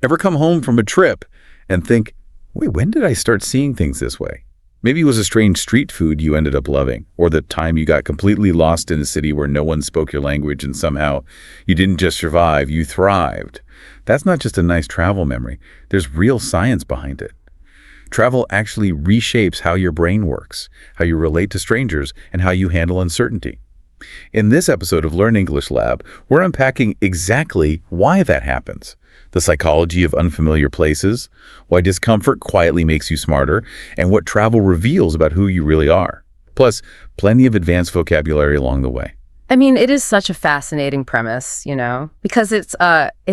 Ever come home from a trip and think, wait, when did I start seeing things this way? Maybe it was a strange street food you ended up loving, or the time you got completely lost in a city where no one spoke your language and somehow you didn't just survive, you thrived. That's not just a nice travel memory. There's real science behind it. Travel actually reshapes how your brain works, how you relate to strangers, and how you handle uncertainty. In this episode of Learn English Lab, we're unpacking exactly why that happens, the psychology of unfamiliar places, why discomfort quietly makes you smarter, and what travel reveals about who you really are. Plus, plenty of advanced vocabulary along the way. I mean, it is such a fascinating premise, because it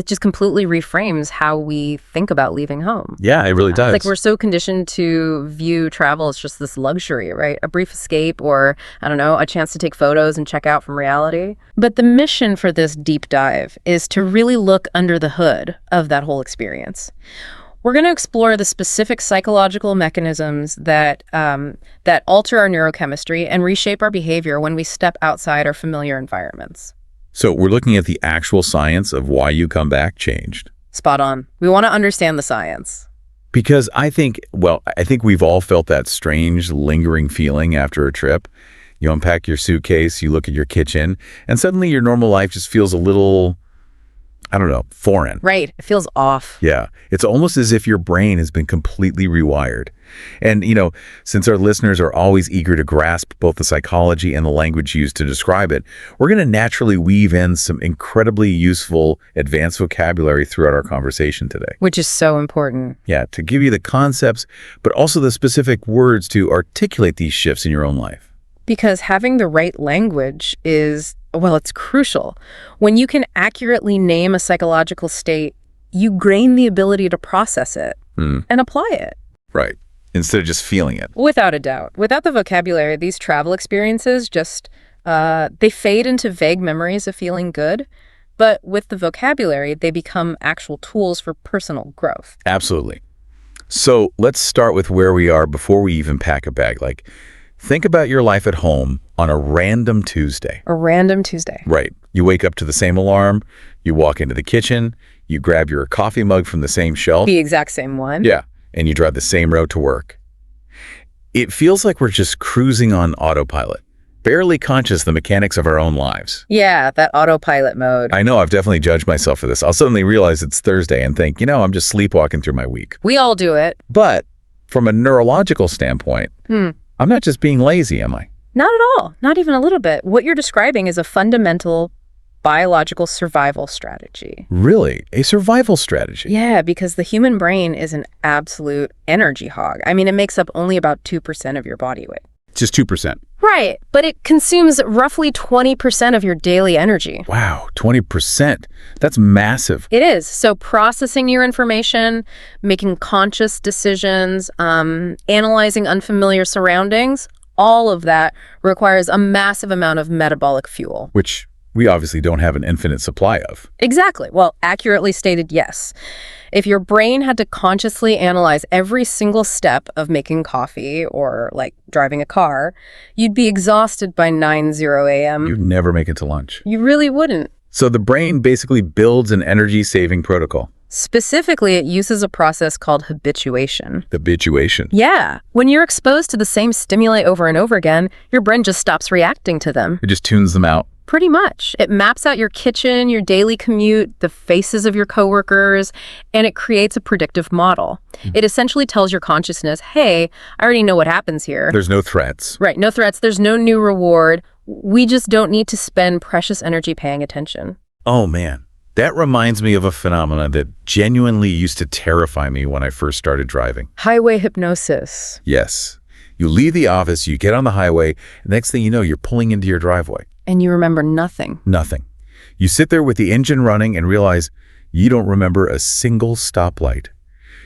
just completely reframes how we think about leaving home. Yeah, it really does. It's like we're so conditioned to view travel as just this luxury, right? A brief escape or, I don't know, a chance to take photos and check out from reality. But the mission for this deep dive is to really look under the hood of that whole experience. We're going to explore the specific psychological mechanisms that alter our neurochemistry and reshape our behavior when we step outside our familiar environments. So we're looking at the actual science of why you come back changed. Spot on. We want to understand the science. Because I think we've all felt that strange, lingering feeling after a trip. You unpack your suitcase, you look at your kitchen, and suddenly your normal life just feels a little, foreign. Right. It feels off. Yeah. It's almost as if your brain has been completely rewired. And, since our listeners are always eager to grasp both the psychology and the language used to describe it, we're going to naturally weave in some incredibly useful advanced vocabulary throughout our conversation today. Which is so important. Yeah, to give you the concepts, but also the specific words to articulate these shifts in your own life. Because having the right language is, it's crucial. When you can accurately name a psychological state, you gain the ability to process it and apply it. Right. Instead of just feeling it. Without a doubt. Without the vocabulary, these travel experiences just, they fade into vague memories of feeling good. But with the vocabulary, they become actual tools for personal growth. Absolutely. So let's start with where we are before we even pack a bag. Think about your life at home on a random Tuesday. A random Tuesday. Right. You wake up to the same alarm, you walk into the kitchen, you grab your coffee mug from the same shelf. The exact same one. Yeah. And you drive the same road to work. It feels like we're just cruising on autopilot, barely conscious of the mechanics of our own lives. Yeah, that autopilot mode. I know I've definitely judged myself for this. I'll suddenly realize it's Thursday and think, I'm just sleepwalking through my week. We all do it. But from a neurological standpoint, I'm not just being lazy, am I? Not at all. Not even a little bit. What you're describing is a fundamental biological survival strategy. Really? A survival strategy? Yeah, because the human brain is an absolute energy hog. I mean, it makes up only about 2% of your body weight. Just 2%? Right, but it consumes roughly 20% of your daily energy. Wow, 20%. That's massive. It is. So processing your information, making conscious decisions, analyzing unfamiliar surroundings, all of that requires a massive amount of metabolic fuel. Which we obviously don't have an infinite supply of. Exactly. Well, accurately stated, yes. If your brain had to consciously analyze every single step of making coffee or driving a car, you'd be exhausted by 9:00 a.m. You'd never make it to lunch. You really wouldn't. So the brain basically builds an energy-saving protocol. Specifically, it uses a process called habituation. Habituation? Yeah. When you're exposed to the same stimuli over and over again, your brain just stops reacting to them. It just tunes them out. Pretty much. It maps out your kitchen, your daily commute, the faces of your coworkers, and it creates a predictive model. It essentially tells your consciousness, hey, I already know what happens here. There's no threats. Right, no threats. There's no new reward. We just don't need to spend precious energy paying attention. Oh, man. That reminds me of a phenomenon that genuinely used to terrify me when I first started driving. Highway hypnosis. Yes. You leave the office, you get on the highway, and next thing you know, you're pulling into your driveway. And you remember nothing. Nothing. You sit there with the engine running and realize you don't remember a single stoplight.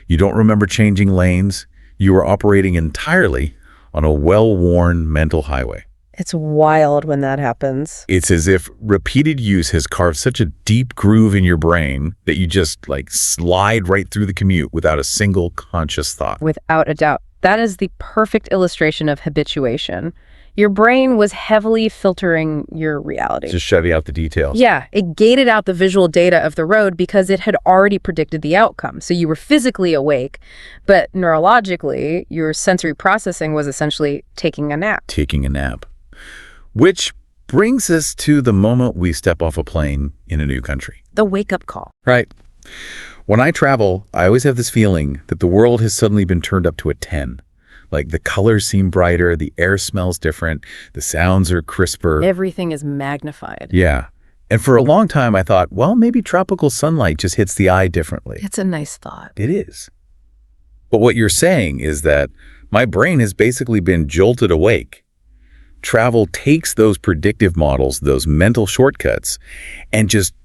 You don't remember changing lanes. You are operating entirely on a well-worn mental highway. It's wild when that happens. It's as if repeated use has carved such a deep groove in your brain that you just slide right through the commute without a single conscious thought. Without a doubt. That is the perfect illustration of habituation. Your brain was heavily filtering your reality. Just shutting out the details. Yeah, it gated out the visual data of the road because it had already predicted the outcome. So you were physically awake, but neurologically, your sensory processing was essentially taking a nap. Taking a nap. Which brings us to the moment we step off a plane in a new country. The wake-up call. Right. When I travel, I always have this feeling that the world has suddenly been turned up to a 10. Like the colors seem brighter, the air smells different, the sounds are crisper. Everything is magnified. Yeah. And for a long time, I thought, well, maybe tropical sunlight just hits the eye differently. It's a nice thought. It is. But what you're saying is that my brain has basically been jolted awake. Travel takes those predictive models, those mental shortcuts, and just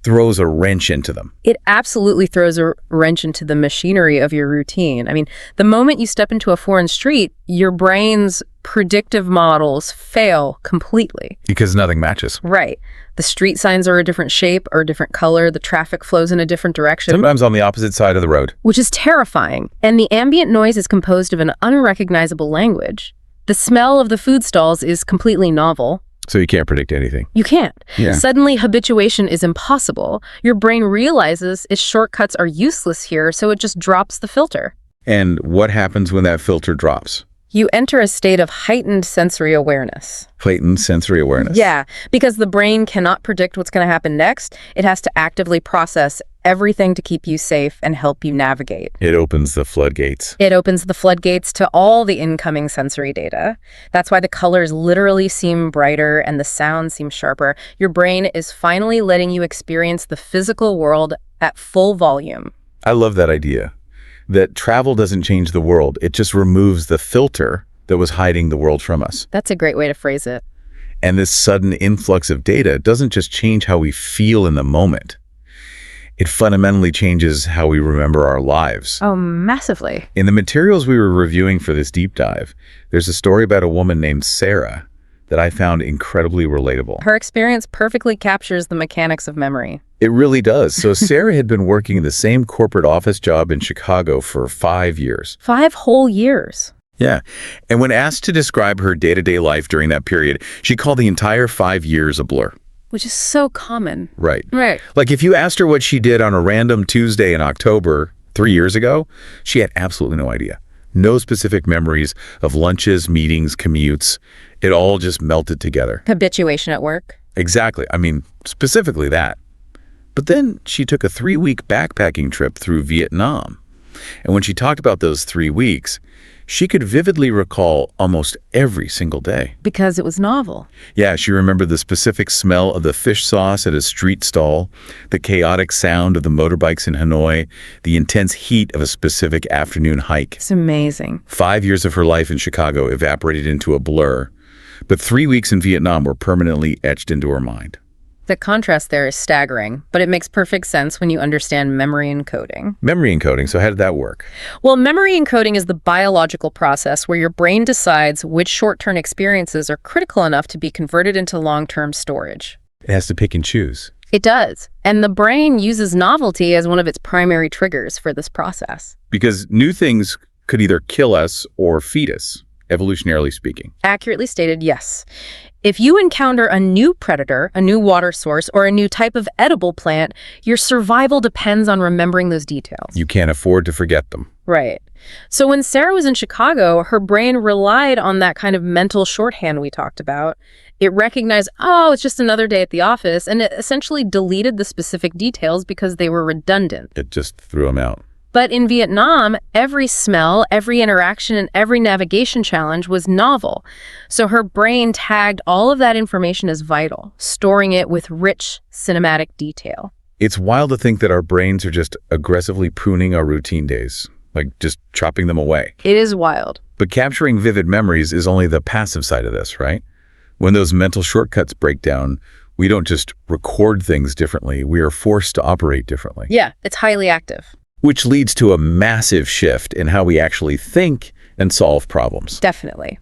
throws a wrench into them. It absolutely throws a wrench into the machinery of your routine. I mean, the moment you step into a foreign street, your brain's predictive models fail completely. Because nothing matches. Right. The street signs are a different shape or a different color. The traffic flows in a different direction. Sometimes on the opposite side of the road. Which is terrifying. And the ambient noise is composed of an unrecognizable language. The smell of the food stalls is completely novel. So you can't predict anything. You can't. Yeah. Suddenly, habituation is impossible. Your brain realizes its shortcuts are useless here, so it just drops the filter. And what happens when that filter drops? You enter a state of heightened sensory awareness. Heightened sensory awareness. Yeah, because the brain cannot predict what's going to happen next. It has to actively process everything to keep you safe and help you navigate. It opens the floodgates. It opens the floodgates to all the incoming sensory data. That's why the colors literally seem brighter and the sounds seem sharper. Your brain is finally letting you experience the physical world at full volume. I love that idea. That travel doesn't change the world. It just removes the filter that was hiding the world from us. That's a great way to phrase it. And this sudden influx of data doesn't just change how we feel in the moment. It fundamentally changes how we remember our lives. Oh, massively. In the materials we were reviewing for this deep dive, there's a story about a woman named Sarah that I found incredibly relatable. Her experience perfectly captures the mechanics of memory. It really does. So Sarah had been working in the same corporate office job in Chicago for 5 years. 5 whole years. Yeah. And when asked to describe her day-to-day life during that period, she called the entire 5 years a blur. Which is so common. Right. Right. Like if you asked her what she did on a random Tuesday in October 3 years ago, she had absolutely no idea. No specific memories of lunches, meetings, commutes. It all just melted together. Habituation at work. Exactly. I mean, specifically that. But then she took a 3-week backpacking trip through Vietnam. And when she talked about those 3 weeks, she could vividly recall almost every single day. Because it was novel. Yeah, she remembered the specific smell of the fish sauce at a street stall, the chaotic sound of the motorbikes in Hanoi, the intense heat of a specific afternoon hike. It's amazing. 5 years of her life in Chicago evaporated into a blur, but 3 weeks in Vietnam were permanently etched into her mind. The contrast there is staggering, but it makes perfect sense when you understand memory encoding. Memory encoding, so how did that work? Well, memory encoding is the biological process where your brain decides which short-term experiences are critical enough to be converted into long-term storage. It has to pick and choose. It does. And the brain uses novelty as one of its primary triggers for this process. Because new things could either kill us or feed us, evolutionarily speaking. Accurately stated, yes. If you encounter a new predator, a new water source, or a new type of edible plant, your survival depends on remembering those details. You can't afford to forget them. Right. So when Sarah was in Chicago, her brain relied on that kind of mental shorthand we talked about. It recognized, oh, it's just another day at the office, and it essentially deleted the specific details because they were redundant. It just threw them out. But in Vietnam, every smell, every interaction, and every navigation challenge was novel. So her brain tagged all of that information as vital, storing it with rich cinematic detail. It's wild to think that our brains are just aggressively pruning our routine days, like just chopping them away. It is wild. But capturing vivid memories is only the passive side of this, right? When those mental shortcuts break down, we don't just record things differently, we are forced to operate differently. Yeah, it's highly active. Which leads to a massive shift in how we actually think and solve problems. Definitely.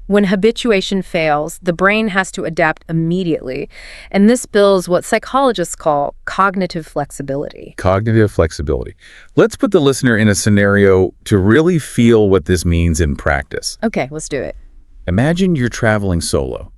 When habituation fails, the brain has to adapt immediately, and this builds what psychologists call cognitive flexibility. Cognitive flexibility. Let's put the listener in a scenario to really feel what this means in practice. Okay, let's do it. Imagine you're traveling solo.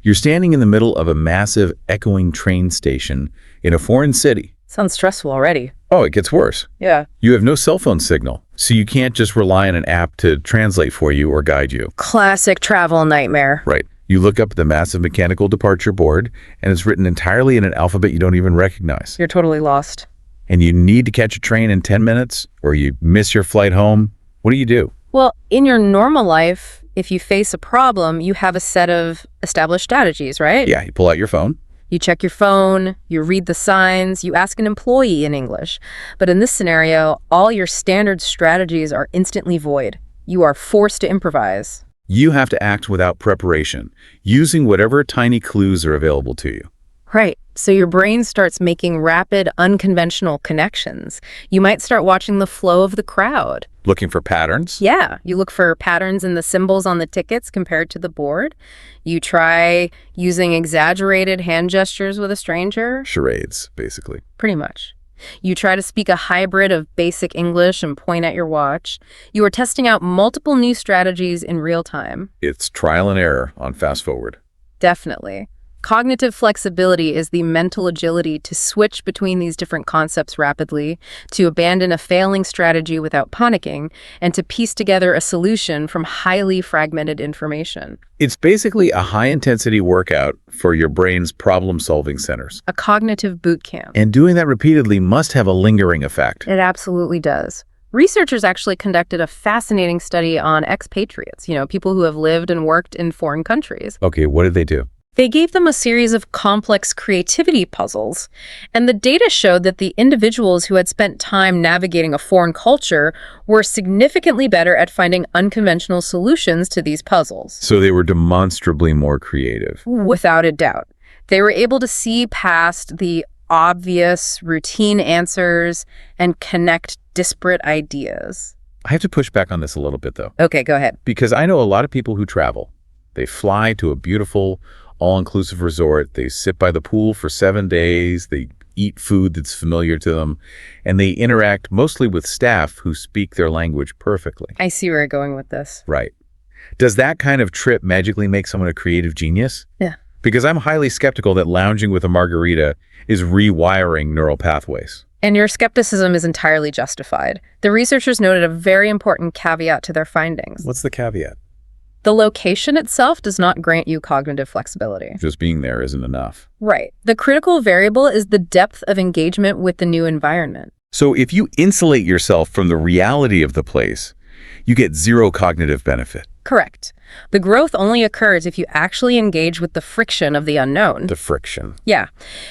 You're standing in the middle of a massive, echoing train station in a foreign city. Sounds stressful already. Oh, it gets worse. Yeah. You have no cell phone signal, so you can't just rely on an app to translate for you or guide you. Classic travel nightmare. Right. You look up at the massive mechanical departure board, and it's written entirely in an alphabet you don't even recognize. You're totally lost. And you need to catch a train in 10 minutes, or you miss your flight home. What do? Well, in your normal life, if you face a problem, you have a set of established strategies, right? Yeah, you pull out your phone. You check your phone, you read the signs, you ask an employee in English. But in this scenario, all your standard strategies are instantly void. You are forced to improvise. You have to act without preparation, using whatever tiny clues are available to you. Right. So your brain starts making rapid, unconventional connections. You might start watching the flow of the crowd. Looking for patterns? Yeah. You look for patterns in the symbols on the tickets compared to the board. You try using exaggerated hand gestures with a stranger. Charades, basically. Pretty much. You try to speak a hybrid of basic English and point at your watch. You are testing out multiple new strategies in real time. It's trial and error on fast forward. Definitely. Cognitive flexibility is the mental agility to switch between these different concepts rapidly, to abandon a failing strategy without panicking, and to piece together a solution from highly fragmented information. It's basically a high-intensity workout for your brain's problem-solving centers. A cognitive boot camp. And doing that repeatedly must have a lingering effect. It absolutely does. Researchers actually conducted a fascinating study on expatriates, people who have lived and worked in foreign countries. Okay, what did they do? They gave them a series of complex creativity puzzles, and the data showed that the individuals who had spent time navigating a foreign culture were significantly better at finding unconventional solutions to these puzzles. So they were demonstrably more creative. Without a doubt. They were able to see past the obvious, routine answers and connect disparate ideas. I have to push back on this a little bit, though. Okay, go ahead. Because I know a lot of people who travel. They fly to a beautiful, all-inclusive resort. They sit by the pool for 7 days. They eat food that's familiar to them. And they interact mostly with staff who speak their language perfectly. I see where you're going with this. Right. Does that kind of trip magically make someone a creative genius? Yeah. Because I'm highly skeptical that lounging with a margarita is rewiring neural pathways. And your skepticism is entirely justified. The researchers noted a very important caveat to their findings. What's the caveat? The location itself does not grant you cognitive flexibility. Just being there isn't enough. Right. The critical variable is the depth of engagement with the new environment. So if you insulate yourself from the reality of the place, you get zero cognitive benefit. Correct. The growth only occurs if you actually engage with the friction of the unknown. The friction. Yeah.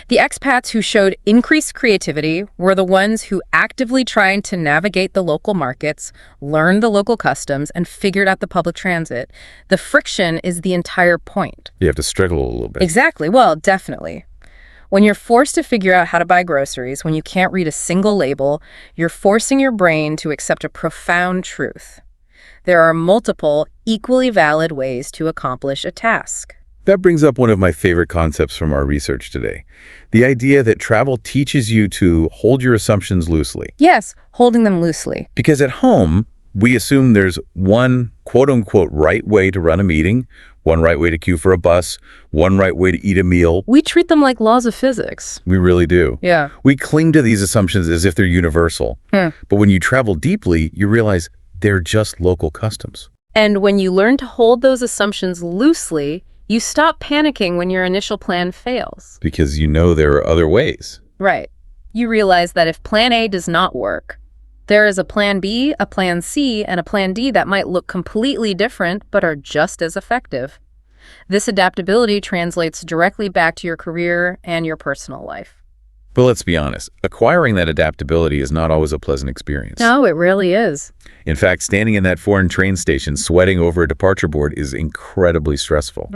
The expats who showed increased creativity were the ones who actively tried to navigate the local markets, learned the local customs, and figured out the public transit. The friction is the entire point. You have to struggle a little bit. Exactly. Well, definitely. When you're forced to figure out how to buy groceries, when you can't read a single label, you're forcing your brain to accept a profound truth. There are multiple, equally valid ways to accomplish a task. That brings up one of my favorite concepts from our research today. The idea that travel teaches you to hold your assumptions loosely. Yes, holding them loosely. Because at home, we assume there's one quote-unquote right way to run a meeting, one right way to queue for a bus, one right way to eat a meal. We treat them like laws of physics. We really do. Yeah. We cling to these assumptions as if they're universal. But when you travel deeply, you realize they're just local customs. And when you learn to hold those assumptions loosely, you stop panicking when your initial plan fails. Because you know there are other ways. Right. You realize that if plan A does not work, there is a plan B, a plan C, and a plan D that might look completely different but are just as effective. This adaptability translates directly back to your career and your personal life. But let's be honest, acquiring that adaptability is not always a pleasant experience. No, it really is. In fact, standing in that foreign train station sweating over a departure board is incredibly stressful.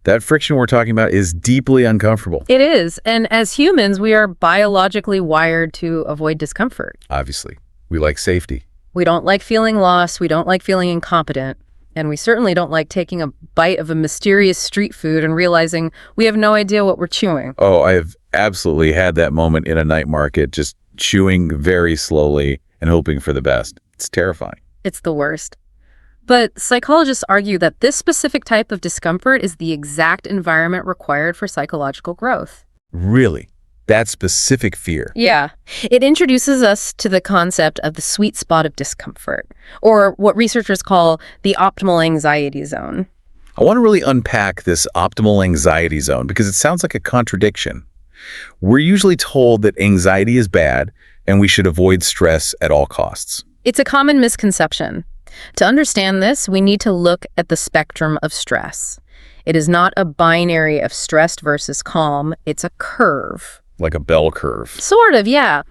That friction we're talking about is deeply uncomfortable. It is, and as humans, we are biologically wired to avoid discomfort. Obviously, we like safety. We don't like feeling lost, we don't like feeling incompetent, and we certainly don't like taking a bite of a mysterious street food and realizing we have no idea what we're chewing. Oh, I have absolutely had that moment in a night market, just chewing very slowly and hoping for the best. It's terrifying. It's the worst. But psychologists argue that this specific type of discomfort is the exact environment required for psychological growth. Really? That specific fear? Yeah. It introduces us to the concept of the sweet spot of discomfort, or what researchers call the optimal anxiety zone. I want to really unpack this optimal anxiety zone because it sounds like a contradiction. We're usually told that anxiety is bad and we should avoid stress at all costs. It's a common misconception. To understand this, we need to look at the spectrum of stress. It is not a binary of stressed versus calm, it's a curve. Like a bell curve. Sort of, yeah.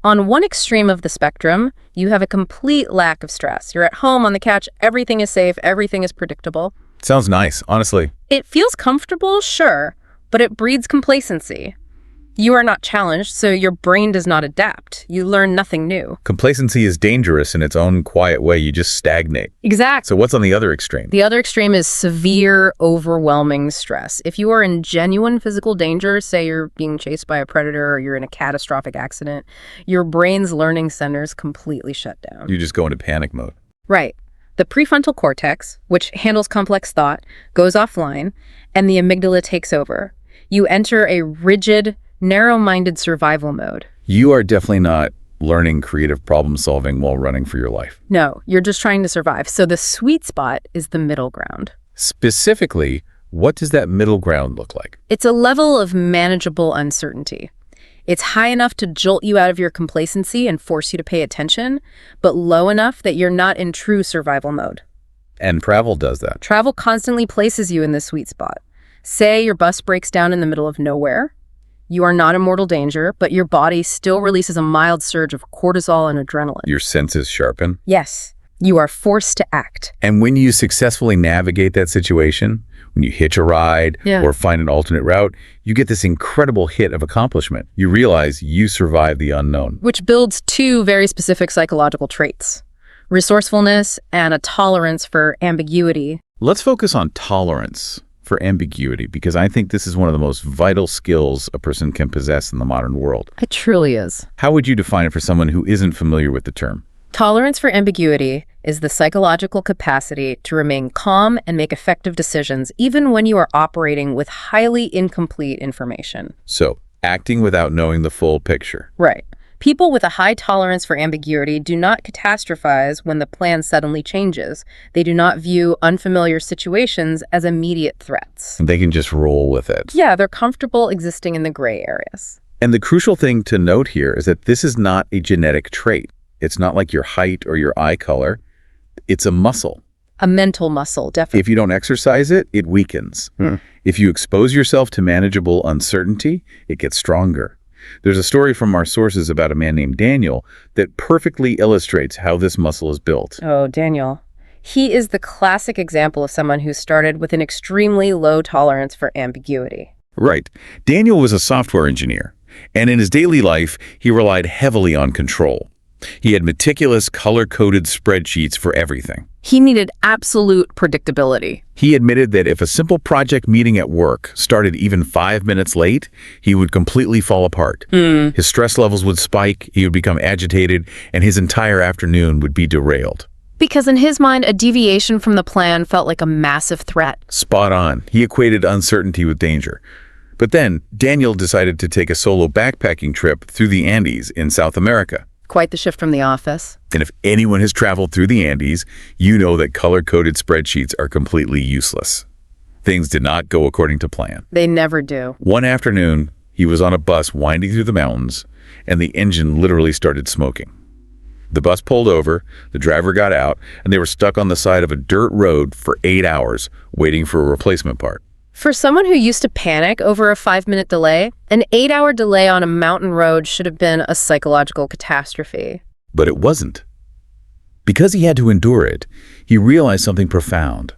On one extreme of the spectrum, you have a complete lack of stress. You're at home on the couch, everything is safe, everything is predictable. Sounds nice, honestly. It feels comfortable, sure, but it breeds complacency. You are not challenged, so your brain does not adapt. You learn nothing new. Complacency is dangerous in its own quiet way. You just stagnate. Exactly. So what's on the other extreme? The other extreme is severe, overwhelming stress. If you are in genuine physical danger, say you're being chased by a predator or you're in a catastrophic accident, your brain's learning centers completely shut down. You just go into panic mode. Right. The prefrontal cortex, which handles complex thought, goes offline, and the amygdala takes over. You enter a rigid, narrow-minded survival mode. You are definitely not learning creative problem solving while running for your life. No, you're just trying to survive. So the sweet spot is the middle ground. Specifically, what does that middle ground look like? It's a level of manageable uncertainty. It's high enough to jolt you out of your complacency and force you to pay attention, but low enough that you're not in true survival mode. And travel does that. Travel constantly places you in this sweet spot. Say your bus breaks down in the middle of nowhere. You are not in mortal danger, but your body still releases a mild surge of cortisol and adrenaline. Your senses sharpen. Yes, you are forced to act. And when you successfully navigate that situation, when you hitch a ride or find an alternate route, you get this incredible hit of accomplishment. You realize you survived the unknown. Which builds two very specific psychological traits: resourcefulness and a tolerance for ambiguity. Let's focus on tolerance for ambiguity, because I think this is one of the most vital skills a person can possess in the modern world. It truly is. How would you define it for someone who isn't familiar with the term? Tolerance for ambiguity is the psychological capacity to remain calm and make effective decisions even when you are operating with highly incomplete information. So, acting without knowing the full picture. Right. People with a high tolerance for ambiguity do not catastrophize when the plan suddenly changes. They do not view unfamiliar situations as immediate threats. They can just roll with it. Yeah, they're comfortable existing in the gray areas. And the crucial thing to note here is that this is not a genetic trait. It's not like your height or your eye color. It's a muscle. A mental muscle, definitely. If you don't exercise it, it weakens. If you expose yourself to manageable uncertainty, it gets stronger. There's a story from our sources about a man named Daniel that perfectly illustrates how this muscle is built. Oh, Daniel. He is the classic example of someone who started with an extremely low tolerance for ambiguity. Right. Daniel was a software engineer, and in his daily life, he relied heavily on control. He had meticulous, color-coded spreadsheets for everything. He needed absolute predictability. He admitted that if a simple project meeting at work started even 5 minutes late, he would completely fall apart. His stress levels would spike, he would become agitated, and his entire afternoon would be derailed. Because in his mind, a deviation from the plan felt like a massive threat. Spot on. He equated uncertainty with danger. But then, Daniel decided to take a solo backpacking trip through the Andes in South America. Quite the shift from the office. And if anyone has traveled through the Andes, you know that color-coded spreadsheets are completely useless. Things did not go according to plan. They never do. One afternoon, he was on a bus winding through the mountains, and the engine literally started smoking. The bus pulled over, the driver got out, and they were stuck on the side of a dirt road for 8 hours, waiting for a replacement part. For someone who used to panic over a 5-minute delay, an 8-hour delay on a mountain road should have been a psychological catastrophe. But it wasn't. Because he had to endure it, he realized something profound.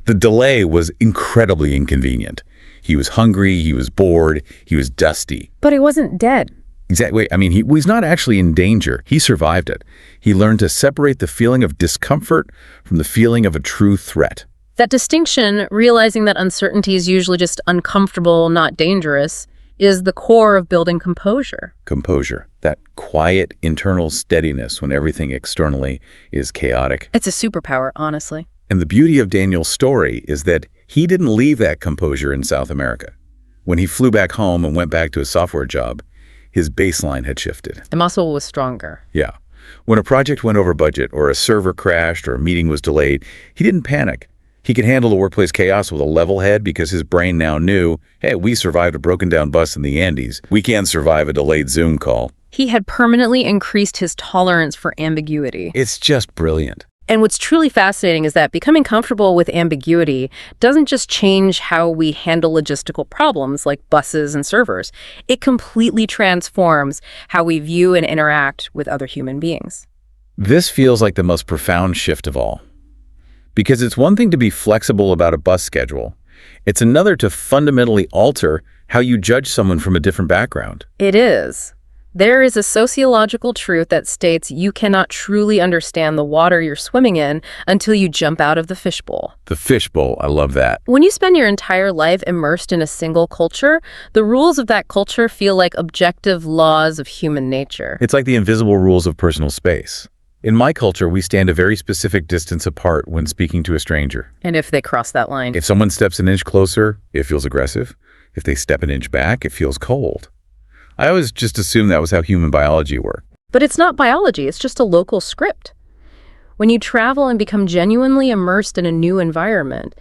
The delay was incredibly inconvenient. He was hungry, he was bored, he was dusty. But he wasn't dead. Exactly. I mean, he was not actually in danger. He survived it. He learned to separate the feeling of discomfort from the feeling of a true threat. That distinction, realizing that uncertainty is usually just uncomfortable, not dangerous, is the core of building composure. Composure, that quiet internal steadiness when everything externally is chaotic. It's a superpower, honestly. And the beauty of Daniel's story is that he didn't leave that composure in South America. When he flew back home and went back to his software job, his baseline had shifted. The muscle was stronger. Yeah. When a project went over budget or a server crashed or a meeting was delayed, he didn't panic. He could handle the workplace chaos with a level head because his brain now knew, hey, we survived a broken down bus in the Andes. We can survive a delayed Zoom call. He had permanently increased his tolerance for ambiguity. It's just brilliant. And what's truly fascinating is that becoming comfortable with ambiguity doesn't just change how we handle logistical problems like buses and servers. It completely transforms how we view and interact with other human beings. This feels like the most profound shift of all. Because it's one thing to be flexible about a bus schedule. It's another to fundamentally alter how you judge someone from a different background. It is. There is a sociological truth that states you cannot truly understand the water you're swimming in until you jump out of the fishbowl. The fishbowl, I love that. When you spend your entire life immersed in a single culture, the rules of that culture feel like objective laws of human nature. It's like the invisible rules of personal space. In my culture, we stand a very specific distance apart when speaking to a stranger. And if they cross that line? If someone steps an inch closer, it feels aggressive. If they step an inch back, it feels cold. I always just assumed that was how human biology worked. But it's not biology, it's just a local script. When you travel and become genuinely immersed in a new environment,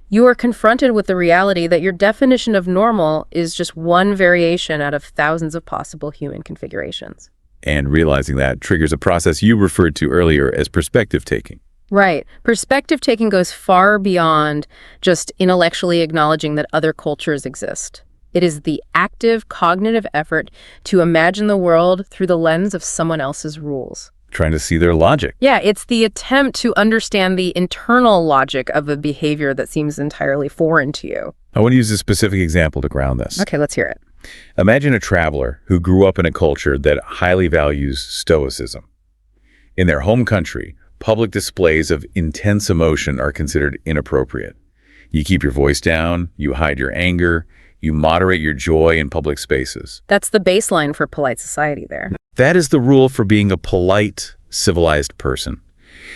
you are confronted with the reality that your definition of normal is just one variation out of thousands of possible human configurations. And realizing that triggers a process you referred to earlier as perspective taking. Right. Perspective taking goes far beyond just intellectually acknowledging that other cultures exist. It is the active cognitive effort to imagine the world through the lens of someone else's rules. Trying to see their logic. Yeah, it's the attempt to understand the internal logic of a behavior that seems entirely foreign to you. I want to use a specific example to ground this. Okay, let's hear it. Imagine a traveler who grew up in a culture that highly values stoicism. In their home country, public displays of intense emotion are considered inappropriate. You keep your voice down, you hide your anger, you moderate your joy in public spaces. That's the baseline for polite society there. That is the rule for being a polite, civilized person.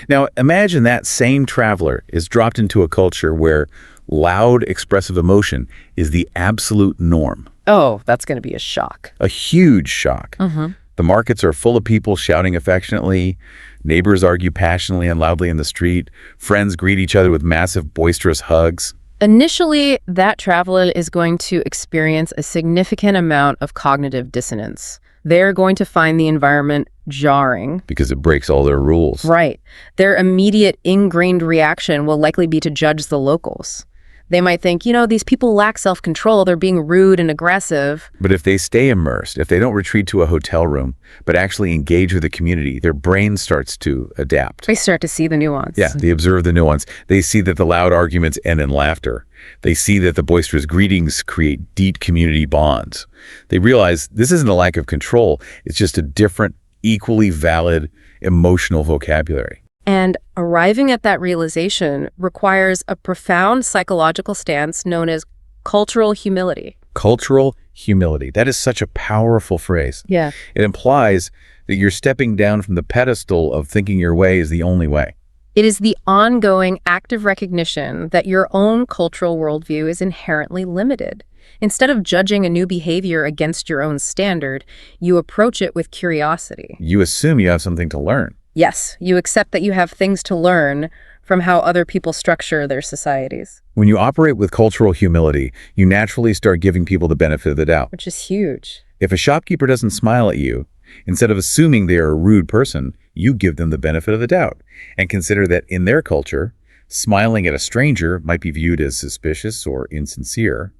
Now, imagine that same traveler is dropped into a culture where loud, expressive emotion is the absolute norm. Oh, that's going to be a shock. A huge shock. The markets are full of people shouting affectionately. Neighbors argue passionately and loudly in the street. Friends greet each other with massive, boisterous hugs. Initially, that traveler is going to experience a significant amount of cognitive dissonance. They're going to find the environment jarring. Because it breaks all their rules. Right. Their immediate ingrained reaction will likely be to judge the locals. They might think, these people lack self-control, they're being rude and aggressive. But if they stay immersed, if they don't retreat to a hotel room, but actually engage with the community, their brain starts to adapt. They start to see the nuance. Yeah, they observe the nuance. They see that the loud arguments end in laughter. They see that the boisterous greetings create deep community bonds. They realize this isn't a lack of control, it's just a different, equally valid emotional vocabulary. And arriving at that realization requires a profound psychological stance known as cultural humility. Cultural humility. That is such a powerful phrase. Yeah. It implies that you're stepping down from the pedestal of thinking your way is the only way. It is the ongoing active recognition that your own cultural worldview is inherently limited. Instead of judging a new behavior against your own standard, you approach it with curiosity. You assume you have something to learn. Yes, you accept that you have things to learn from how other people structure their societies. When you operate with cultural humility, you naturally start giving people the benefit of the doubt. Which is huge. If a shopkeeper doesn't smile at you, instead of assuming they are a rude person, you give them the benefit of the doubt and consider that in their culture, smiling at a stranger might be viewed as suspicious or insincere.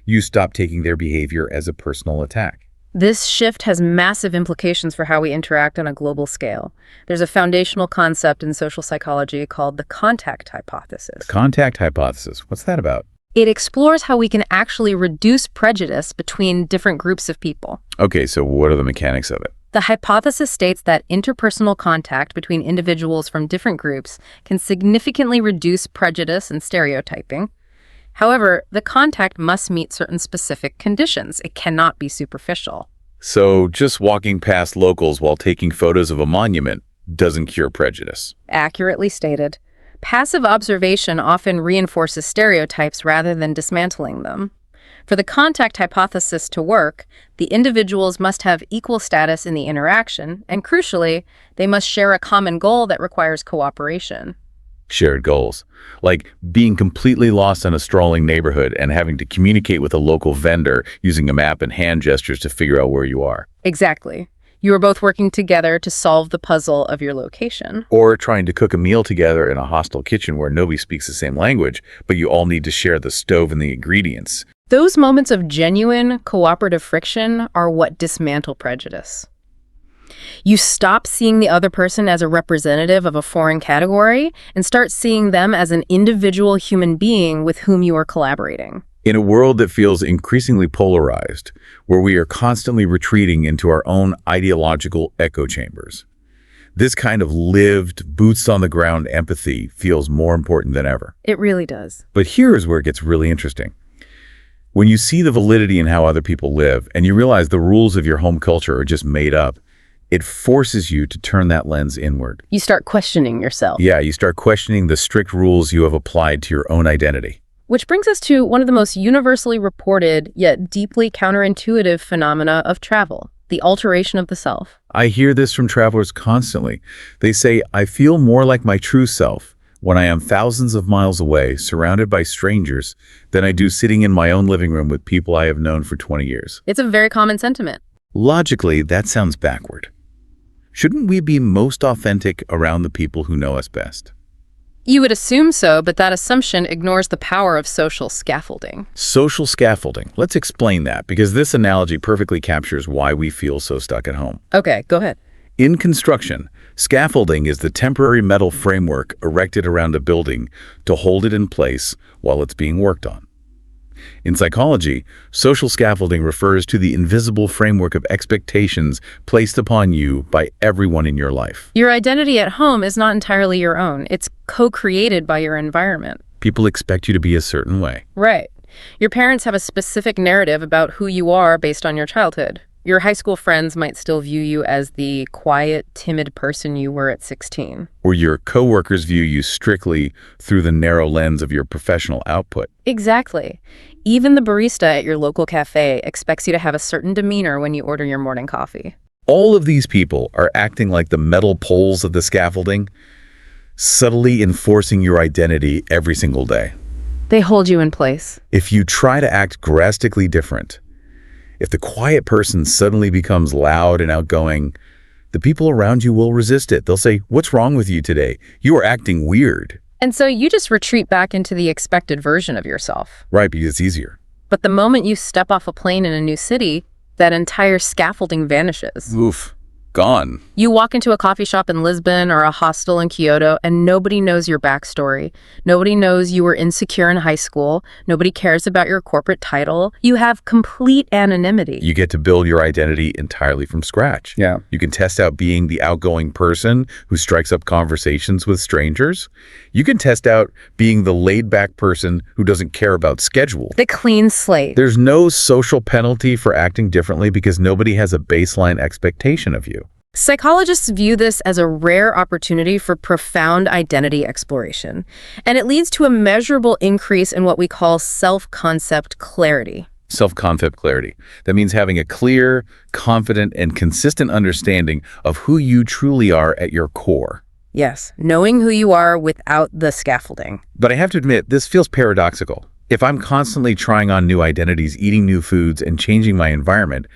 You stop taking their behavior as a personal attack. This shift has massive implications for how we interact on a global scale. There's a foundational concept in social psychology called the contact hypothesis. The contact hypothesis, what's that about? It explores how we can actually reduce prejudice between different groups of people. Okay, so what are the mechanics of it? The hypothesis states that interpersonal contact between individuals from different groups can significantly reduce prejudice and stereotyping. However, the contact must meet certain specific conditions. It cannot be superficial. So just walking past locals while taking photos of a monument doesn't cure prejudice. Accurately stated. Passive observation often reinforces stereotypes rather than dismantling them. For the contact hypothesis to work, the individuals must have equal status in the interaction, and crucially, they must share a common goal that requires cooperation. Shared goals, like being completely lost in a sprawling neighborhood and having to communicate with a local vendor using a map and hand gestures to figure out where you are. Exactly. You are both working together to solve the puzzle of your location. Or trying to cook a meal together in a hostile kitchen where nobody speaks the same language, but you all need to share the stove and the ingredients. Those moments of genuine cooperative friction are what dismantle prejudice. You stop seeing the other person as a representative of a foreign category and start seeing them as an individual human being with whom you are collaborating. In a world that feels increasingly polarized, where we are constantly retreating into our own ideological echo chambers, this kind of lived, boots-on-the-ground empathy feels more important than ever. It really does. But here is where it gets really interesting. When you see the validity in how other people live and you realize the rules of your home culture are just made up, it forces you to turn that lens inward. You start questioning yourself. Yeah, you start questioning the strict rules you have applied to your own identity. Which brings us to one of the most universally reported, yet deeply counterintuitive phenomena of travel, the alteration of the self. I hear this from travelers constantly. They say, I feel more like my true self when I am thousands of miles away, surrounded by strangers, than I do sitting in my own living room with people I have known for 20 years. It's a very common sentiment. Logically, that sounds backward. Shouldn't we be most authentic around the people who know us best? You would assume so, but that assumption ignores the power of social scaffolding. Social scaffolding. Let's explain that, because this analogy perfectly captures why we feel so stuck at home. Okay, go ahead. In construction, scaffolding is the temporary metal framework erected around a building to hold it in place while it's being worked on. In psychology, social scaffolding refers to the invisible framework of expectations placed upon you by everyone in your life. Your identity at home is not entirely your own. It's co-created by your environment. People expect you to be a certain way. Right. Your parents have a specific narrative about who you are based on your childhood. Your high school friends might still view you as the quiet, timid person you were at 16. Or your coworkers view you strictly through the narrow lens of your professional output. Exactly. Even the barista at your local cafe expects you to have a certain demeanor when you order your morning coffee. All of these people are acting like the metal poles of the scaffolding, subtly enforcing your identity every single day. They hold you in place. If you try to act drastically different, if the quiet person suddenly becomes loud and outgoing, the people around you will resist it. They'll say, "What's wrong with you today? You are acting weird." And so you just retreat back into the expected version of yourself. Right, because it's easier. But the moment you step off a plane in a new city, that entire scaffolding vanishes. Oof. Gone. You walk into a coffee shop in Lisbon or a hostel in Kyoto, and nobody knows your backstory. Nobody knows you were insecure in high school. Nobody cares about your corporate title. You have complete anonymity. You get to build your identity entirely from scratch. Yeah. You can test out being the outgoing person who strikes up conversations with strangers. You can test out being the laid-back person who doesn't care about schedule. The clean slate. There's no social penalty for acting differently because nobody has a baseline expectation of you. Psychologists view this as a rare opportunity for profound identity exploration, and it leads to a measurable increase in what we call self-concept clarity. Self-concept clarity. That means having a clear, confident, and consistent understanding of who you truly are at your core. Yes, knowing who you are without the scaffolding. But I have to admit, this feels paradoxical. If I'm constantly trying on new identities, eating new foods, and changing my environment,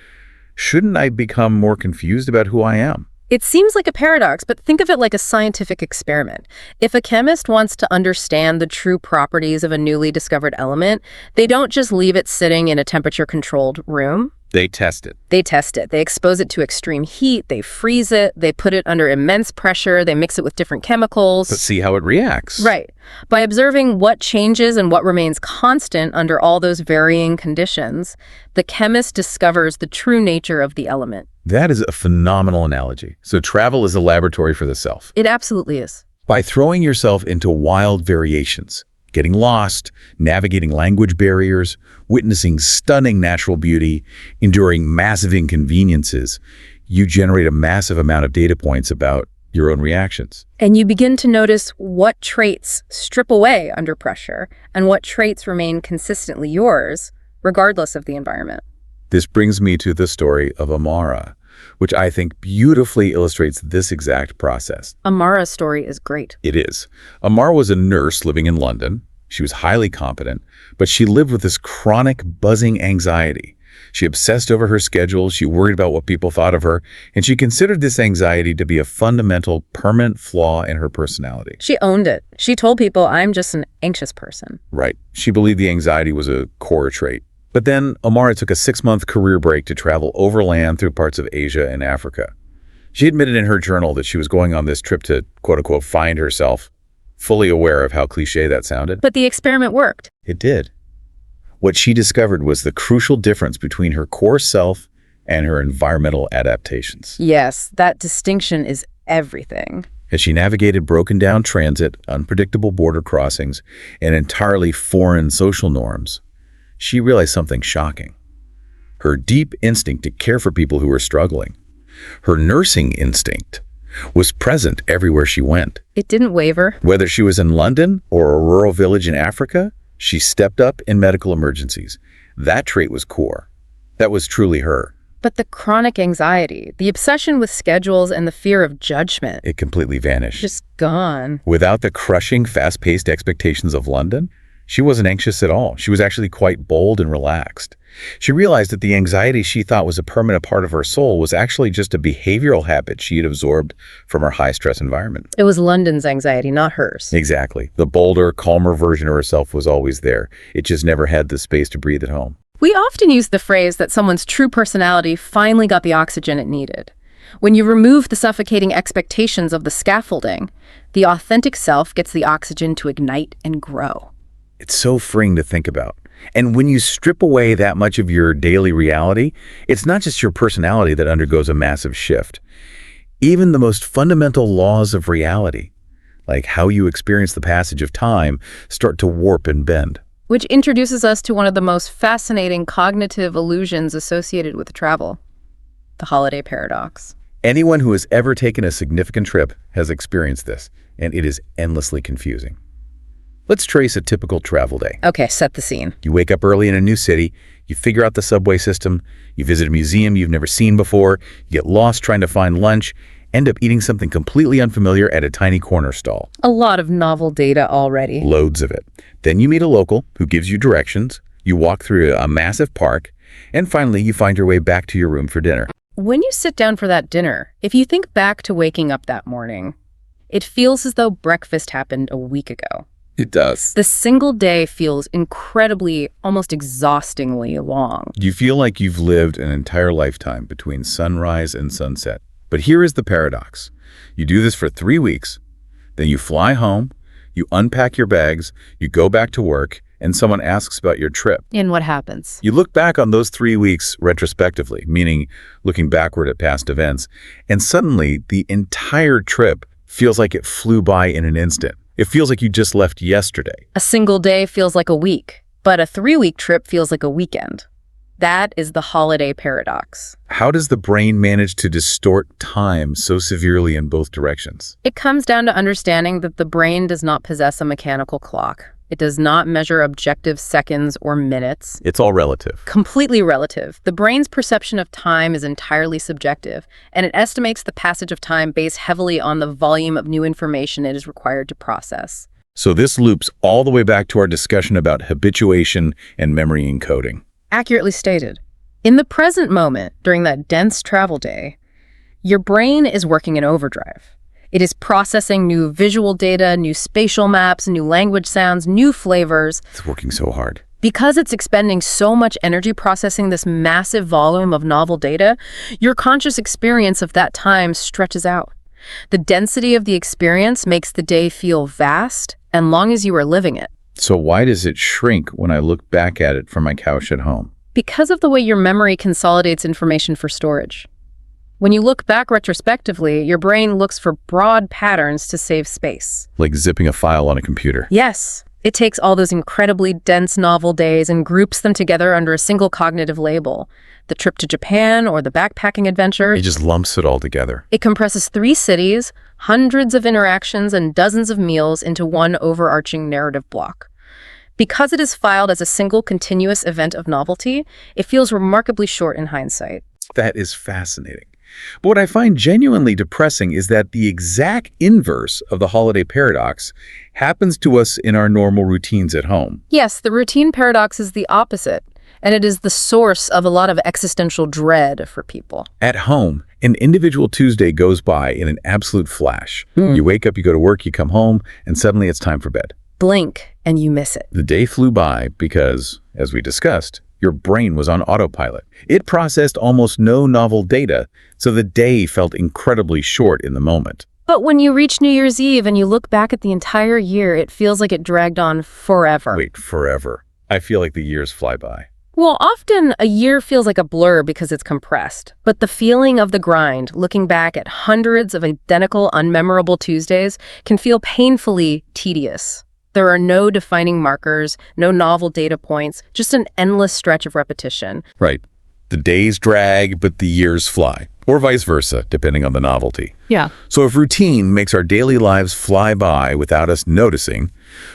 shouldn't I become more confused about who I am? It seems like a paradox, but think of it like a scientific experiment. If a chemist wants to understand the true properties of a newly discovered element, they don't just leave it sitting in a temperature-controlled room. They test it. They test it. They expose it to extreme heat. They freeze it. They put it under immense pressure. They mix it with different chemicals. But see how it reacts. Right. By observing what changes and what remains constant under all those varying conditions, the chemist discovers the true nature of the element. That is a phenomenal analogy. So travel is a laboratory for the self. It absolutely is. By throwing yourself into wild variations, Getting lost, navigating language barriers, witnessing stunning natural beauty, enduring massive inconveniences, you generate a massive amount of data points about your own reactions. And you begin to notice what traits strip away under pressure and what traits remain consistently yours, regardless of the environment. This brings me to the story of Amara, which I think beautifully illustrates this exact process. Amara's story is great. It is. Amara was a nurse living in London. She was highly competent, but she lived with this chronic buzzing anxiety. She obsessed over her schedule, she worried about what people thought of her, and she considered this anxiety to be a fundamental, permanent flaw in her personality. She owned it. She told people, I'm just an anxious person. Right. She believed the anxiety was a core trait. But then Amara took a 6-month career break to travel overland through parts of Asia and Africa. She admitted in her journal that she was going on this trip to, quote-unquote, find herself, fully aware of how cliché that sounded. But the experiment worked. It did. What she discovered was the crucial difference between her core self and her environmental adaptations. Yes, that distinction is everything. As she navigated broken-down transit, unpredictable border crossings, and entirely foreign social norms, she realized something shocking. Her deep instinct to care for people who were struggling, her nursing instinct, was present everywhere she went. It didn't waver. Whether she was in London or a rural village in Africa, she stepped up in medical emergencies. That trait was core. That was truly her. But the chronic anxiety, the obsession with schedules, and the fear of judgment, It completely vanished. just gone. Without the crushing, fast-paced expectations of London, she wasn't anxious at all. She was actually quite bold and relaxed. She realized that the anxiety she thought was a permanent part of her soul was actually just a behavioral habit she had absorbed from her high-stress environment. It was London's anxiety, not hers. Exactly. The bolder, calmer version of herself was always there. It just never had the space to breathe at home. We often use the phrase that someone's true personality finally got the oxygen it needed. When you remove the suffocating expectations of the scaffolding, the authentic self gets the oxygen to ignite and grow. It's so freeing to think about. And when you strip away that much of your daily reality, it's not just your personality that undergoes a massive shift. Even the most fundamental laws of reality, like how you experience the passage of time, start to warp and bend. Which introduces us to one of the most fascinating cognitive illusions associated with travel, the holiday paradox. Anyone who has ever taken a significant trip has experienced this, and it is endlessly confusing. Let's trace a typical travel day. Okay, set the scene. You wake up early in a new city, you figure out the subway system, you visit a museum you've never seen before, you get lost trying to find lunch, end up eating something completely unfamiliar at a tiny corner stall. A lot of novel data already. Loads of it. Then you meet a local who gives you directions, you walk through a massive park, and finally you find your way back to your room for dinner. When you sit down for that dinner, if you think back to waking up that morning, it feels as though breakfast happened a week ago. It does. The single day feels incredibly, almost exhaustingly long. You feel like you've lived an entire lifetime between sunrise and sunset. But here is the paradox. You do this for 3 weeks, then you fly home, you unpack your bags, you go back to work, and someone asks about your trip. And what happens? You look back on those 3 weeks retrospectively, meaning looking backward at past events, and suddenly the entire trip feels like it flew by in an instant. It feels like you just left yesterday. A single day feels like a week, but a 3-week trip feels like a weekend. That is the holiday paradox. How does the brain manage to distort time so severely in both directions? It comes down to understanding that the brain does not possess a mechanical clock. It does not measure objective seconds or minutes. It's all relative. Completely relative. The brain's perception of time is entirely subjective, and it estimates the passage of time based heavily on the volume of new information it is required to process. So this loops all the way back to our discussion about habituation and memory encoding. Accurately stated. In the present moment, during that dense travel day, your brain is working in overdrive. It is processing new visual data, new spatial maps, new language sounds, new flavors. It's working so hard. Because it's expending so much energy processing this massive volume of novel data, your conscious experience of that time stretches out. The density of the experience makes the day feel vast, and long as you are living it. So why does it shrink when I look back at it from my couch at home? Because of the way your memory consolidates information for storage. When you look back retrospectively, your brain looks for broad patterns to save space. Like zipping a file on a computer. Yes, It takes all those incredibly dense novel days and groups them together under a single cognitive label. The trip to Japan or the backpacking adventure. It just lumps it all together. It compresses 3 cities, hundreds of interactions, and dozens of meals into one overarching narrative block. Because it is filed as a single continuous event of novelty, it feels remarkably short in hindsight. That is fascinating. But what I find genuinely depressing is that the exact inverse of the holiday paradox happens to us in our normal routines at home. Yes, the routine paradox is the opposite, and it is the source of a lot of existential dread for people. At home, an individual Tuesday goes by in an absolute flash. You wake up, you go to work, you come home, and suddenly it's time for bed. Blink, and you miss it. The day flew by because, as we discussed, your brain was on autopilot. It processed almost no novel data, so the day felt incredibly short in the moment. But when you reach New Year's Eve and you look back at the entire year, it feels like it dragged on forever. Wait, forever? I feel like the years fly by. Well, often a year feels like a blur because it's compressed. But the feeling of the grind, looking back at hundreds of identical, unmemorable Tuesdays, can feel painfully tedious. There are no defining markers, no novel data points, just an endless stretch of repetition. Right. The days drag, but the years fly. Or vice versa, depending on the novelty. Yeah. So if routine makes our daily lives fly by without us noticing,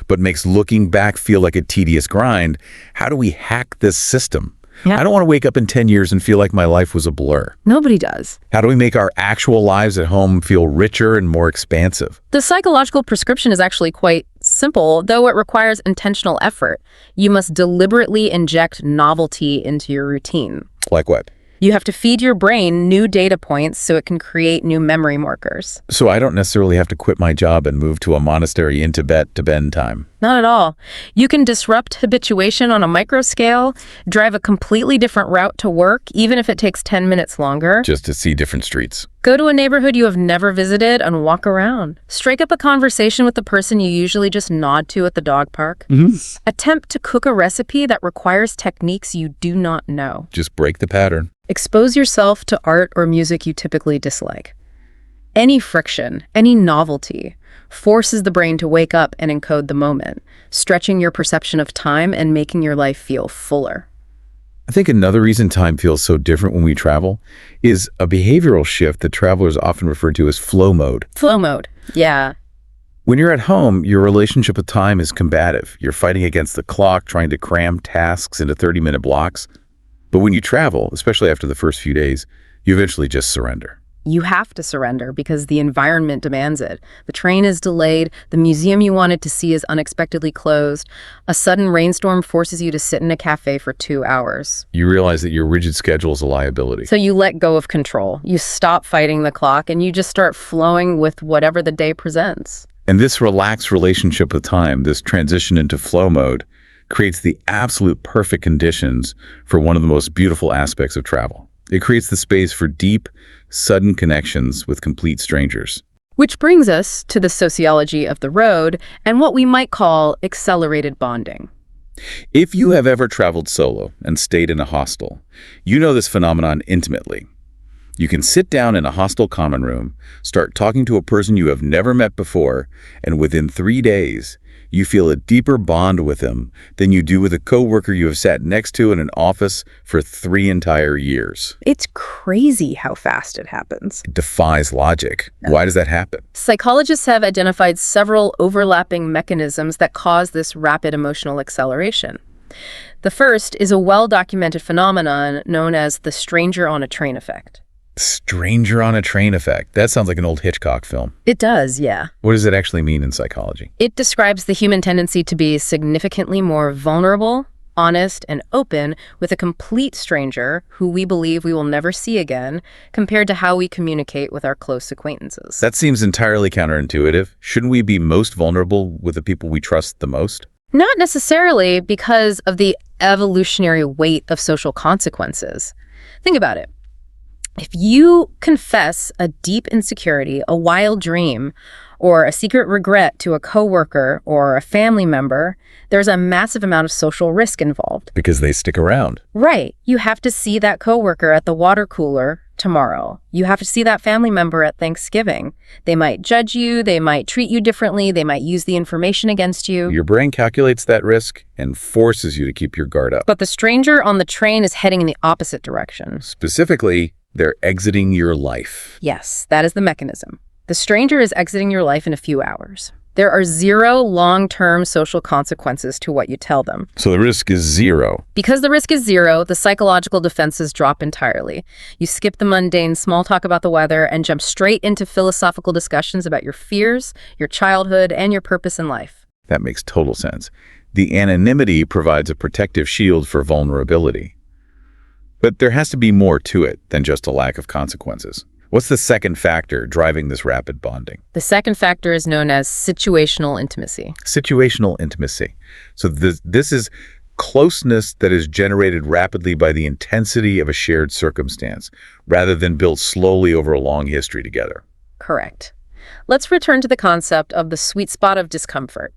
but makes looking back feel like a tedious grind, how do we hack this system? Yeah. I don't want to wake up in 10 years and feel like my life was a blur. Nobody does. How do we make our actual lives at home feel richer and more expansive? The psychological prescription is actually quite simple, though it requires intentional effort. You must deliberately inject novelty into your routine. Like what? You have to feed your brain new data points so it can create new memory markers. So I don't necessarily have to quit my job and move to a monastery in Tibet to bend time. Not at all. You can disrupt habituation on a micro scale, drive a completely different route to work, even if it takes 10 minutes longer. Just to see different streets. Go to a neighborhood you have never visited and walk around. Strike up a conversation with the person you usually just nod to at the dog park. Attempt to cook a recipe that requires techniques you do not know. Just break the pattern. Expose yourself to art or music you typically dislike. Any friction, any novelty, forces the brain to wake up and encode the moment, stretching your perception of time and making your life feel fuller. I think another reason time feels so different when we travel is a behavioral shift that travelers often refer to as flow mode. Flow mode. Yeah. When you're at home, your relationship with time is combative. You're fighting against the clock, trying to cram tasks into 30-minute blocks. But when you travel, especially after the first few days, you eventually just surrender. You have to surrender because the environment demands it. The train is delayed, the museum you wanted to see is unexpectedly closed, a sudden rainstorm forces you to sit in a cafe for 2 hours. You realize that your rigid schedule is a liability. So you let go of control. You stop fighting the clock and you just start flowing with whatever the day presents. And this relaxed relationship with time, this transition into flow mode, creates the absolute perfect conditions for one of the most beautiful aspects of travel. It creates the space for deep, sudden connections with complete strangers. Which brings us to the sociology of the road and what we might call accelerated bonding. If you have ever traveled solo and stayed in a hostel, you know this phenomenon intimately. You can sit down in a hostel common room, start talking to a person you have never met before, and within 3 days, you feel a deeper bond with them than you do with a coworker you have sat next to in an office for 3 entire years. It's crazy how fast it happens. It defies logic. Why does that happen? Psychologists have identified several overlapping mechanisms that cause this rapid emotional acceleration. The first is a well-documented phenomenon known as the stranger on a train effect. Stranger on a train effect. That sounds like an old Hitchcock film. It does, yeah. What does it actually mean in psychology? It describes the human tendency to be significantly more vulnerable, honest, and open with a complete stranger who we believe we will never see again compared to how we communicate with our close acquaintances. That seems entirely counterintuitive. Shouldn't we be most vulnerable with the people we trust the most? Not necessarily because of the evolutionary weight of social consequences. Think about it. If you confess a deep insecurity, a wild dream, or a secret regret to a coworker or a family member, there's a massive amount of social risk involved. Because they stick around. Right. You have to see that coworker at the water cooler tomorrow. You have to see that family member at Thanksgiving. They might judge you, they might treat you differently, they might use the information against you. Your brain calculates that risk and forces you to keep your guard up. But the stranger on the train is heading in the opposite direction. Specifically, they're exiting your life. Yes, that is the mechanism. The stranger is exiting your life in a few hours. There are zero long-term social consequences to what you tell them. So the risk is zero. Because the risk is zero, the psychological defenses drop entirely. You skip the mundane small talk about the weather and jump straight into philosophical discussions about your fears, your childhood, and your purpose in life. That makes total sense. The anonymity provides a protective shield for vulnerability. But there has to be more to it than just a lack of consequences. What's the second factor driving this rapid bonding? The second factor is known as situational intimacy. Situational intimacy. So this is closeness that is generated rapidly by the intensity of a shared circumstance, rather than built slowly over a long history together. Correct. Let's return to the concept of the sweet spot of discomfort.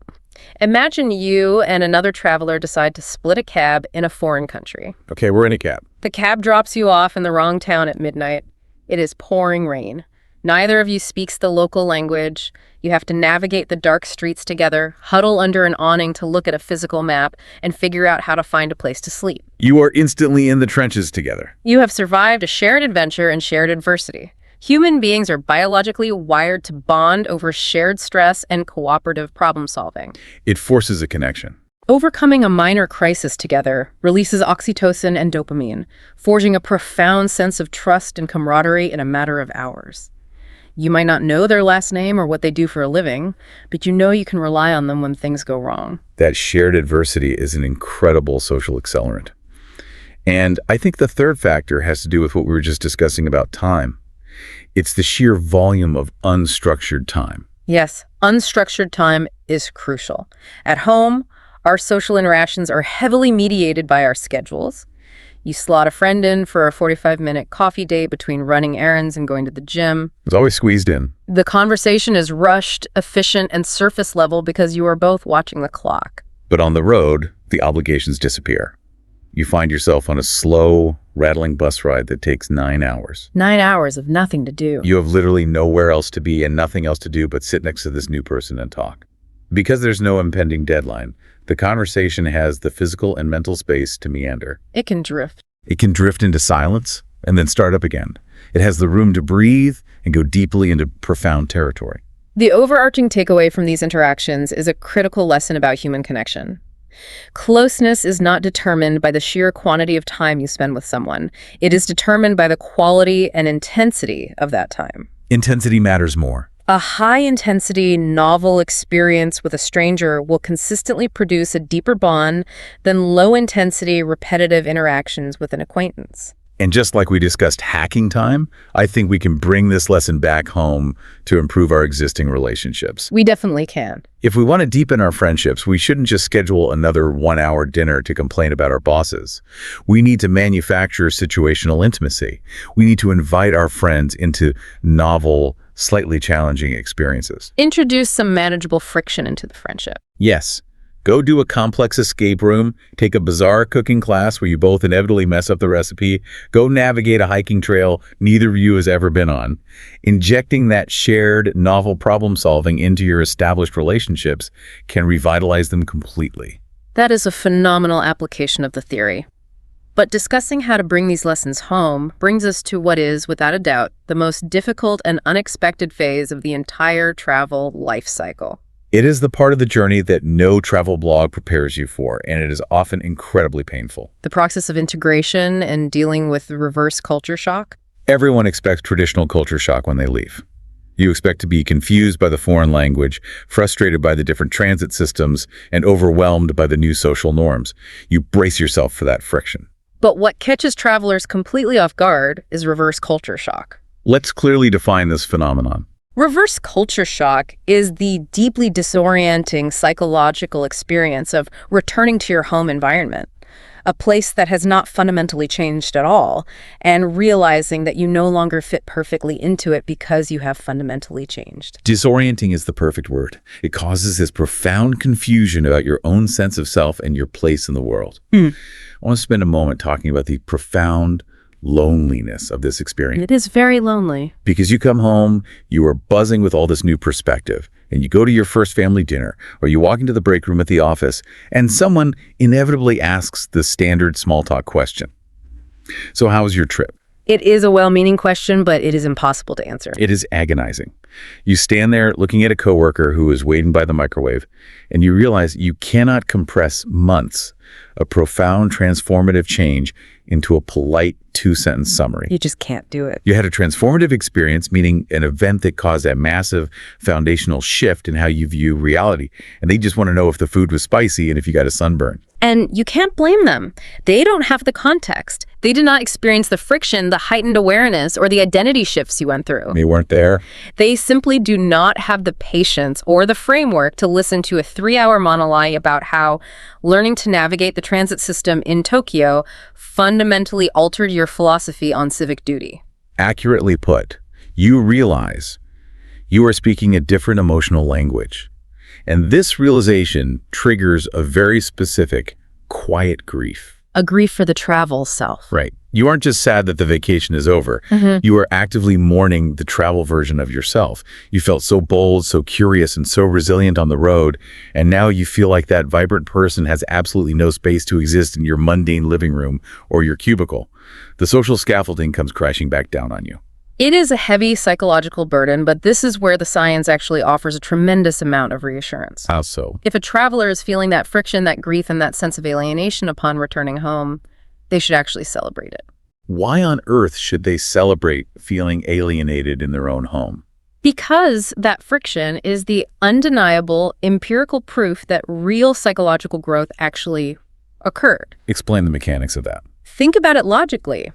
Imagine you and another traveler decide to split a cab in a foreign country. Okay, we're in a cab. The cab drops you off in the wrong town at midnight. It is pouring rain. Neither of you speaks the local language. You have to navigate the dark streets together, huddle under an awning to look at a physical map, and figure out how to find a place to sleep. You are instantly in the trenches together. You have survived a shared adventure and shared adversity. Human beings are biologically wired to bond over shared stress and cooperative problem solving. It forces a connection. Overcoming a minor crisis together releases oxytocin and dopamine, forging a profound sense of trust and camaraderie in a matter of hours. You might not know their last name or what they do for a living, but you know you can rely on them when things go wrong. That shared adversity is an incredible social accelerant. And I think the third factor has to do with what we were just discussing about time. It's the sheer volume of unstructured time. Yes, unstructured time is crucial. At home, our social interactions are heavily mediated by our schedules. You slot a friend in for a 45-minute coffee date between running errands and going to the gym. It's always squeezed in. The conversation is rushed, efficient, and surface level because you are both watching the clock. But on the road, the obligations disappear. You find yourself on a slow, rattling bus ride that takes 9 hours. 9 hours of nothing to do. You have literally nowhere else to be and nothing else to do but sit next to this new person and talk. Because there's no impending deadline, the conversation has the physical and mental space to meander. It can drift. It can drift into silence and then start up again. It has the room to breathe and go deeply into profound territory. The overarching takeaway from these interactions is a critical lesson about human connection. Closeness is not determined by the sheer quantity of time you spend with someone. It is determined by the quality and intensity of that time. Intensity matters more. A high-intensity, novel experience with a stranger will consistently produce a deeper bond than low-intensity, repetitive interactions with an acquaintance. And just like we discussed hacking time, I think we can bring this lesson back home to improve our existing relationships. We definitely can. If we want to deepen our friendships, we shouldn't just schedule another 1-hour dinner to complain about our bosses. We need to manufacture situational intimacy. We need to invite our friends into novel, slightly challenging experiences. Introduce some manageable friction into the friendship. Yes. Go do a complex escape room, take a bizarre cooking class where you both inevitably mess up the recipe, go navigate a hiking trail neither of you has ever been on. Injecting that shared, novel problem solving into your established relationships can revitalize them completely. That is a phenomenal application of the theory. But discussing how to bring these lessons home brings us to what is, without a doubt, the most difficult and unexpected phase of the entire travel life cycle. It is the part of the journey that no travel blog prepares you for, and it is often incredibly painful. The process of integration and dealing with reverse culture shock. Everyone expects traditional culture shock when they leave. You expect to be confused by the foreign language, frustrated by the different transit systems, and overwhelmed by the new social norms. You brace yourself for that friction. But what catches travelers completely off guard is reverse culture shock. Let's clearly define this phenomenon. Reverse culture shock is the deeply disorienting psychological experience of returning to your home environment, a place that has not fundamentally changed at all, and realizing that you no longer fit perfectly into it because you have fundamentally changed. Disorienting is the perfect word. It causes this profound confusion about your own sense of self and your place in the world. I want to spend a moment talking about the profound, loneliness of this experience. It is very lonely. Because you come home, you are buzzing with all this new perspective, and you go to your first family dinner, or you walk into the break room at the office, and someone inevitably asks the standard small talk question. So how was your trip? It is a well-meaning question, but it is impossible to answer. It is agonizing. You stand there looking at a coworker who is waiting by the microwave, and you realize you cannot compress months of profound transformative change into a polite two-sentence summary. You just can't do it. You had a transformative experience, meaning an event that caused a massive foundational shift in how you view reality. And they just want to know if the food was spicy and if you got a sunburn. And you can't blame them. They don't have the context. They did not experience the friction, the heightened awareness, or the identity shifts you went through. They weren't there. They simply do not have the patience or the framework to listen to a 3-hour monologue about how learning to navigate the transit system in Tokyo fundamentally altered your philosophy on civic duty. Accurately put, you realize you are speaking a different emotional language. And this realization triggers a very specific, quiet grief. A grief for the travel self. Right. You aren't just sad that the vacation is over. You are actively mourning the travel version of yourself. You felt so bold, so curious, and so resilient on the road, and now you feel like that vibrant person has absolutely no space to exist in your mundane living room or your cubicle. The social scaffolding comes crashing back down on you. It is a heavy psychological burden, but this is where the science actually offers a tremendous amount of reassurance. How so? If a traveler is feeling that friction, that grief, and that sense of alienation upon returning home, they should actually celebrate it. Why on earth should they celebrate feeling alienated in their own home? Because that friction is the undeniable empirical proof that real psychological growth actually occurred. Explain the mechanics of that. Think about it logically.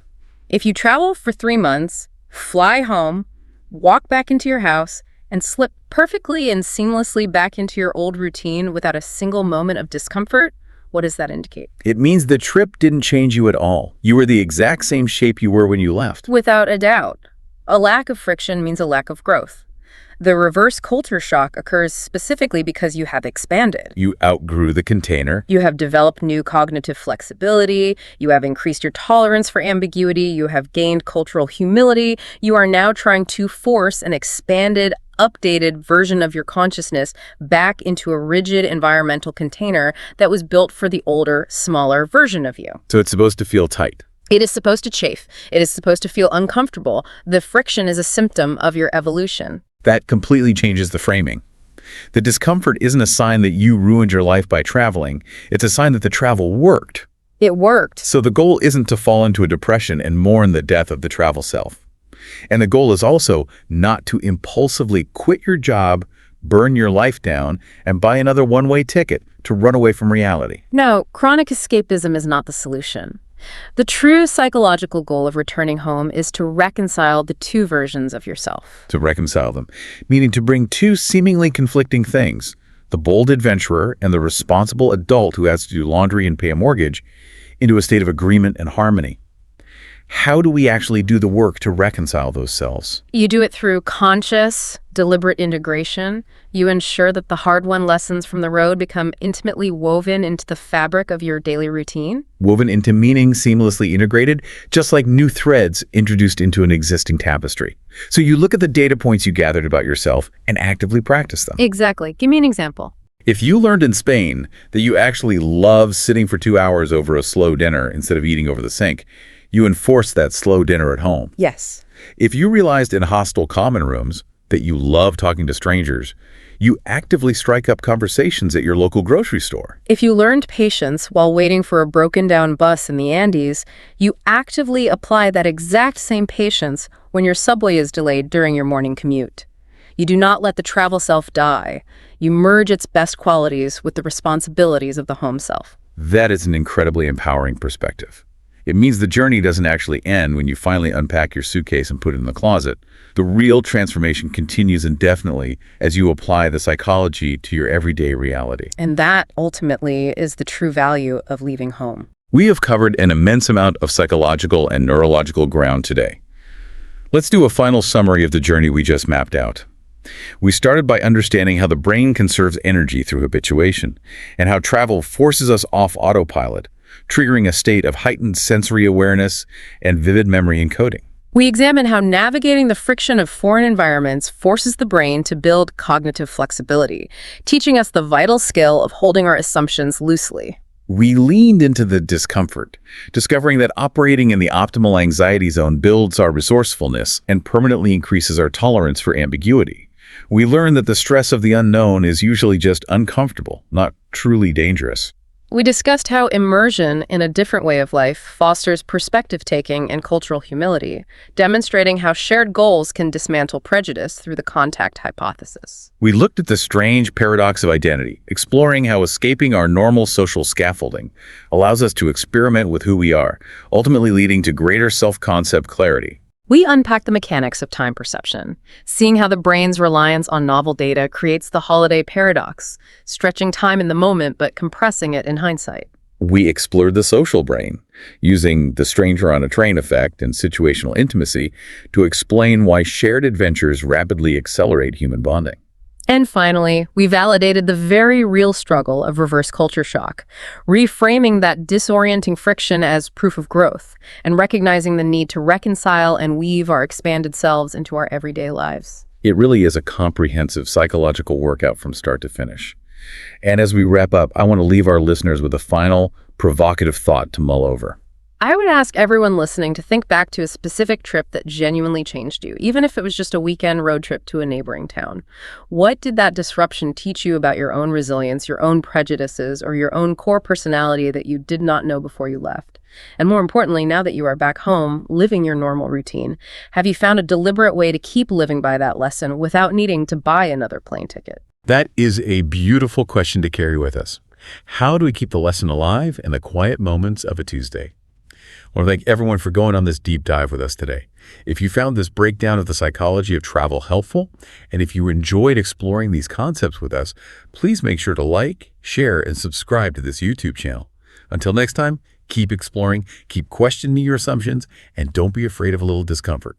If you travel for 3 months, fly home, walk back into your house, and slip perfectly and seamlessly back into your old routine without a single moment of discomfort, what does that indicate? It means the trip didn't change you at all. You were the exact same shape you were when you left. Without a doubt. A lack of friction means a lack of growth. The reverse culture shock occurs specifically because you have expanded. You outgrew the container. You have developed new cognitive flexibility. You have increased your tolerance for ambiguity. You have gained cultural humility. You are now trying to force an expanded, updated version of your consciousness back into a rigid environmental container that was built for the older, smaller version of you. So it's supposed to feel tight. It is supposed to chafe. It is supposed to feel uncomfortable. The friction is a symptom of your evolution. That completely changes the framing. The discomfort isn't a sign that you ruined your life by traveling. It's a sign that the travel worked. It worked. So the goal isn't to fall into a depression and mourn the death of the travel self. And the goal is also not to impulsively quit your job, burn your life down, and buy another one-way ticket to run away from reality. No, chronic escapism is not the solution. The true psychological goal of returning home is to reconcile the two versions of yourself. To reconcile them, meaning to bring two seemingly conflicting things, the bold adventurer and the responsible adult who has to do laundry and pay a mortgage, into a state of agreement and harmony. How do we actually do the work to reconcile those selves? You do it through conscious, deliberate integration. You ensure that the hard-won lessons from the road become intimately woven into the fabric of your daily routine. Woven into meaning, seamlessly integrated, just like new threads introduced into an existing tapestry. So you look at the data points you gathered about yourself and actively practice them. Exactly. Give me an example. If you learned in Spain that you actually love sitting for 2 hours over a slow dinner instead of eating over the sink, you enforce that slow dinner at home. Yes. If you realized in hostile common rooms that you love talking to strangers, you actively strike up conversations at your local grocery store. If you learned patience while waiting for a broken-down bus in the Andes, you actively apply that exact same patience when your subway is delayed during your morning commute. You do not let the travel self die. You merge its best qualities with the responsibilities of the home self. That is an incredibly empowering perspective. It means the journey doesn't actually end when you finally unpack your suitcase and put it in the closet. The real transformation continues indefinitely as you apply the psychology to your everyday reality. And that, ultimately, is the true value of leaving home. We have covered an immense amount of psychological and neurological ground today. Let's do a final summary of the journey we just mapped out. We started by understanding how the brain conserves energy through habituation, and how travel forces us off autopilot, triggering a state of heightened sensory awareness and vivid memory encoding. We examine how navigating the friction of foreign environments forces the brain to build cognitive flexibility, teaching us the vital skill of holding our assumptions loosely. We leaned into the discomfort, discovering that operating in the optimal anxiety zone builds our resourcefulness and permanently increases our tolerance for ambiguity. We learned that the stress of the unknown is usually just uncomfortable, not truly dangerous. We discussed how immersion in a different way of life fosters perspective-taking and cultural humility, demonstrating how shared goals can dismantle prejudice through the contact hypothesis. We looked at the strange paradox of identity, exploring how escaping our normal social scaffolding allows us to experiment with who we are, ultimately leading to greater self-concept clarity. We unpack the mechanics of time perception, seeing how the brain's reliance on novel data creates the holiday paradox, stretching time in the moment but compressing it in hindsight. We explored the social brain, using the stranger on a train effect and situational intimacy to explain why shared adventures rapidly accelerate human bonding. And finally, we validated the very real struggle of reverse culture shock, reframing that disorienting friction as proof of growth, and recognizing the need to reconcile and weave our expanded selves into our everyday lives. It really is a comprehensive psychological workout from start to finish. And as we wrap up, I want to leave our listeners with a final, provocative thought to mull over. I would ask everyone listening to think back to a specific trip that genuinely changed you, even if it was just a weekend road trip to a neighboring town. What did that disruption teach you about your own resilience, your own prejudices, or your own core personality that you did not know before you left? And more importantly, now that you are back home, living your normal routine, have you found a deliberate way to keep living by that lesson without needing to buy another plane ticket? That is a beautiful question to carry with us. How do we keep the lesson alive in the quiet moments of a Tuesday? I want to thank everyone for going on this deep dive with us today. If you found this breakdown of the psychology of travel helpful, and if you enjoyed exploring these concepts with us, please make sure to like, share, and subscribe to this YouTube channel. Until next time, keep exploring, keep questioning your assumptions, and don't be afraid of a little discomfort.